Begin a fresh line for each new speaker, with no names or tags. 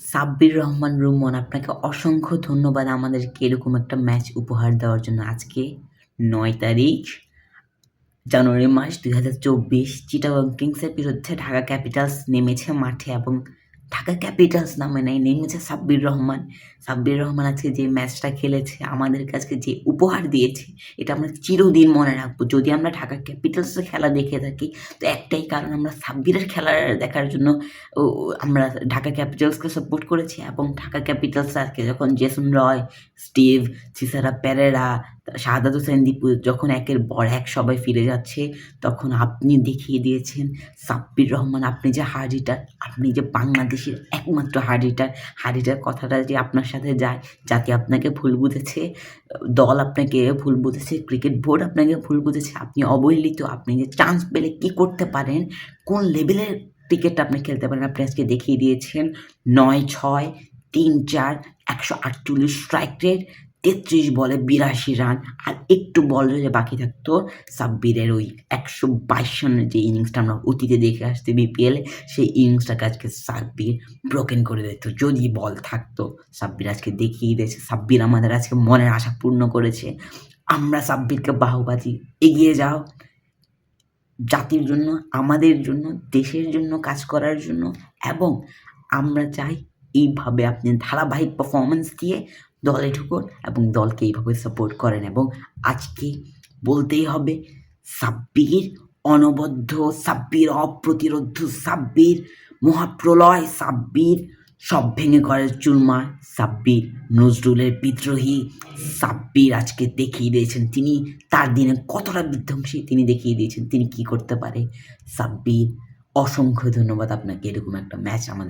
সাব্বির রহমান রুমন আপনাকে অসংখ্য ধন্যবাদ আমাদেরকে এরকম একটা ম্যাচ উপহার দেওয়ার জন্য। আজকে ৯ তারিখ জানুয়ারি মাস ২০২৪ চিটাগং কিংসের বিরুদ্ধে ঢাকা ক্যাপিটালস নেমেছে মাঠে এবং ঢাকা ক্যাপিটালস নামে নাই, নেমেছে সাব্বির রহমান। সাব্বির রহমান আজকে যে ম্যাচটা খেলেছে, আমাদেরকে আজকে যে উপহার দিয়েছে, এটা আমরা চিরদিন মনে রাখবো। যদি আমরা ঢাকা ক্যাপিটালসের খেলা দেখে থাকি, তো একটাই কারণ, আমরা সাব্বিরের খেলা দেখার জন্য আমরা ঢাকা ক্যাপিটালসকে সাপোর্ট করেছি এবং ঢাকা ক্যাপিটালস আজকে যখন Jason Roy, Steve, সিসারা Perera, Shahadat Hossain Dipu যখন একের পর এক সবাই ফিরে যাচ্ছে, তখন আপনি দেখিয়ে দিয়েছেন সাব্বির রহমান, আপনি যে হার্ড হিটার, আপনি যে বাংলাদেশের একমাত্র হার্ড হিটার। হার্ড হিটার কথাটা যে আপনার সাথে যায়, জাতি আপনাকে ভুল বুঝেছে, দল আপনাকে ভুল বুঝেছে, ক্রিকেট বোর্ড আপনাকে ভুল বুঝেছে। আপনি অবহেলিত, আপনি যে চান্স পেলে কী করতে পারেন, কোন লেভেলের ক্রিকেট আপনি খেলতে পারেন, আপনি আজকে দেখিয়ে দিয়েছেন। ৯-৬, ৩-৪, ১৪৮ স্ট্রাইক রেট, ৩৩ বলে ৮২ রান। আর একটু বল যদি বাকি থাকতো, সাব্বিরের ওই ১২২ রানের যে ইনিংসটা আমরা অতীতে দেখে আসছি বিপিএলে, সেই ইনিংসটাকে আজকে সাব্বির ব্রোকেন করে দিত। যদি বল থাকতো, সাব্বির আজকে দেখিয়ে দিয়েছে। সাব্বির আমাদের আজকে মনের আশা পূর্ণ করেছে। আমরা সাব্বিরকে বাহুবাজি, এগিয়ে যাও, জাতির জন্য, আমাদের জন্য, দেশের জন্য কাজ করার জন্য। এবং আমরা চাই এইভাবে আপনি ধারাবাহিক পারফরম্যান্স দিয়ে দলে ঢুকুন এবং দলকে এইভাবে সাপোর্ট করেন। এবং আজকে বলতেই হবে, সাব্বির অনবদ্য, সাব্বির অপ্রতিরোধ্য, সাব্বির মহাপ্রলয়, সাব্বির সব ভেঙে করে চুরমার, সাব্বির নজরুলের বিদ্রোহী, সাব্বির আজকে দেখিয়ে দিয়েছেন তিনি তার দিনে কতটা বিধ্বংসী, তিনি দেখিয়ে দিয়েছেন তিনি কী করতে পারে। সাব্বির, অসংখ্য ধন্যবাদ আপনাকে এরকম একটা ম্যাচ আমাদের